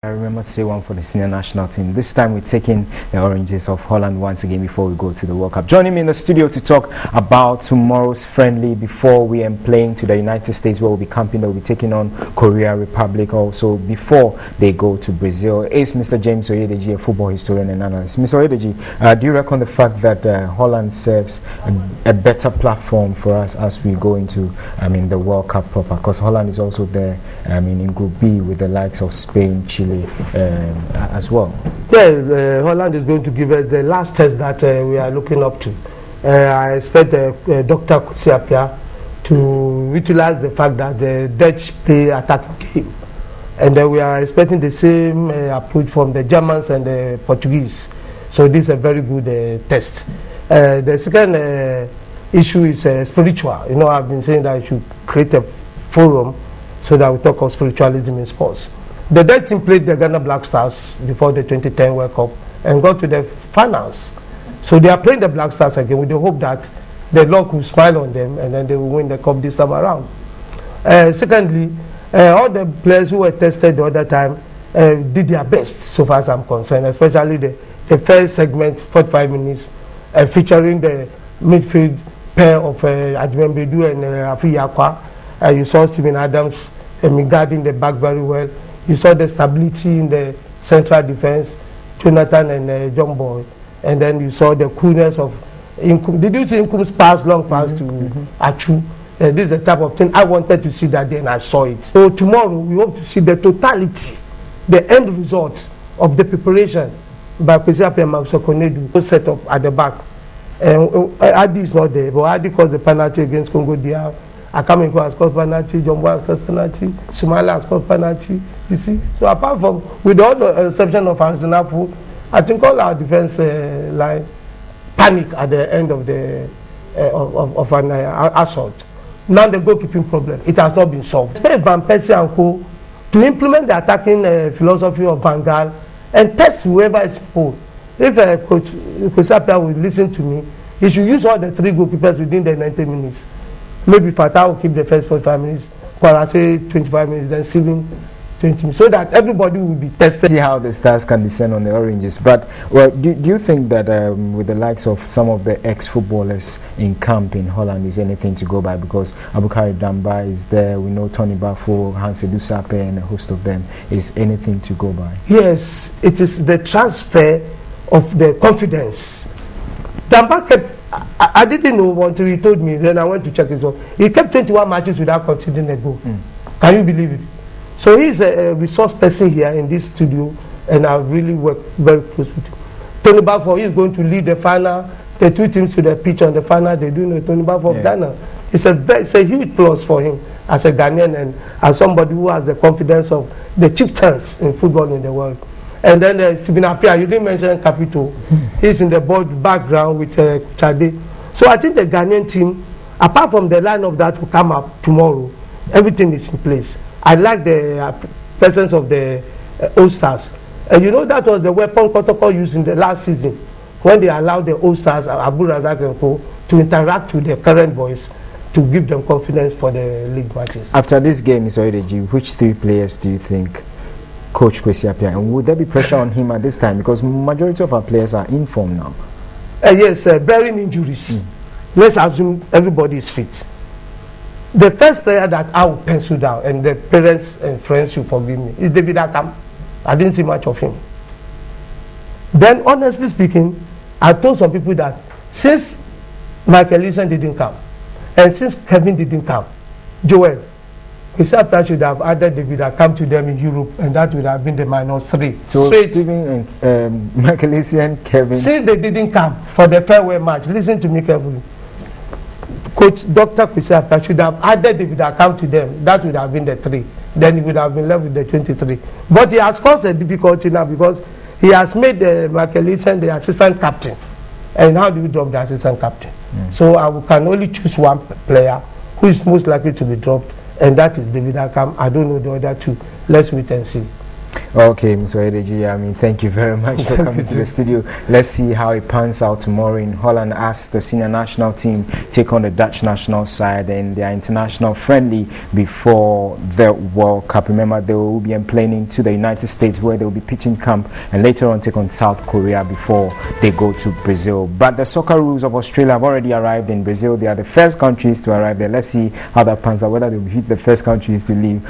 I remember to say one for the senior national team. This time we're taking the Oranges of Holland once again before we go to the World Cup. Joining me in the studio to talk about tomorrow's friendly before we are playing to the United States, where we'll be camping. They'll be taking on Korea Republic also before they go to Brazil, is Mr. James Oyedeji, a football historian and analyst. Mr. Oyedeji, do you reckon the fact that Holland serves a better platform for us as we go into the World Cup proper? Because Holland is also there in Group B with the likes of Spain, Chile, as well. Yeah, Holland is going to give us the last test that we are looking up to. I expect Dr. Kusiapia to utilize the fact that the Dutch play attacking game, and we are expecting the same approach from the Germans and the Portuguese. So this is a very good test. The second issue is spiritual. You know, I've been saying that I should create a forum so that we talk of spiritualism in sports. The Dutch team played the Ghana Black Stars before the 2010 World Cup and got to the finals. So they are playing the Black Stars again with the hope that the luck will smile on them and then they will win the cup this time around. Secondly, all the players who were tested the other time did their best, so far as I'm concerned, especially the first segment, 45 minutes, featuring the midfield pair of Adrian Bedu and Rafi Yakwa. You saw Steven Adams guarding the back very well. You saw the stability in the central defense, Jonathan and John Boy. And then you saw the coolness of Inkum. Did you see Inkum's pass, long pass to Achu? This is the type of thing I wanted to see that day and I saw it. So tomorrow we hope to see the totality, the end result of the preparation by Kwesiapia and Sokonedu set up at the back. Adi is not there, but Adi caused the penalty against Congo DR. Akamiko has scored penalty, Jumbo has scored penalty, Sumala has scored penalty, you see. So apart from, with all the exception of Ansanafu, I think all our defense line panic at the end of the of an assault. Now the goalkeeping problem, it has not been solved. Expect Van Persie and Co to implement the attacking philosophy of Van Gaal and test whoever is full. If Coach Kwesiapia will listen to me, he should use all the three goalkeepers within the 90 minutes. Maybe Fatah will keep the first 45 minutes, Kwarase 25 minutes, then Steven 20 minutes, so that everybody will be tested. See how the stars can descend on the Oranges. But well, do you think that with the likes of some of the ex-footballers in camp in Holland is anything to go by? Because Abukari Damba is there, we know Tony Bafo, Hansedu Sape and a host of them. Is anything to go by? Yes, it is the transfer of the confidence. Damba kept, I didn't know until he told me, then I went to check it out. He kept 21 matches without conceding a goal. Can you believe it? So he's a resource person here in this studio, and I've really worked very close with him. Tony Bafo is going to lead the final, the two teams to the pitch on the final. They do know Tony Bafo of Ghana. It's a huge plus for him as a Ghanaian and as somebody who has the confidence of the chieftains in football in the world. And then Stephen Appiah, you didn't mention Capito. He's in the board background with Chade. So I think the Ghanaian team, apart from the lineup that will come up tomorrow, everything is in place. I like the presence of the All-Stars. And you know that was the weapon Kotoko used in the last season when they allowed the All-Stars, Abu Razak and Co, to interact with the current boys to give them confidence for the league matches. After this game, Mr. Oyedeji, which three players do you think Coach Kwesiapia, and would there be pressure on him at this time, because majority of our players are in form now? Yes, bearing injuries. Let's assume everybody is fit. The first player that I will pencil down, and the parents and friends will forgive me, is David Akam. I didn't see much of him. Then, honestly speaking, I told some people that since Michael Eason didn't come, and since Kevin didn't come, Joel, Kwesiapia should have added David Akam to them in Europe, and that would have been the -3. So Stephen and Michael Eason, Kevin. Since they didn't come for the farewell match, listen to me carefully. Coach Dr. Kwesiapia should have added David Akam to them. That would have been the 3. Then he would have been left with the 23. But he has caused a difficulty now because he has made Michael Eason the assistant captain. And how do you drop the assistant captain? So I can only choose one player who is most likely to be dropped, and that is David Akam. I don't know the other two. Let's wait and see. Okay, Mr. Edeji, I mean, thank you very much for coming to the studio. Let's see how it pans out tomorrow in Holland as the senior national team take on the Dutch national side in their international friendly before the World Cup. Remember, they will be playing to the United States where they will be pitching camp and later on take on South Korea before they go to Brazil. But the soccer rules of Australia have already arrived in Brazil. They are the first countries to arrive there. Let's see how that pans out, whether they will be the first countries to leave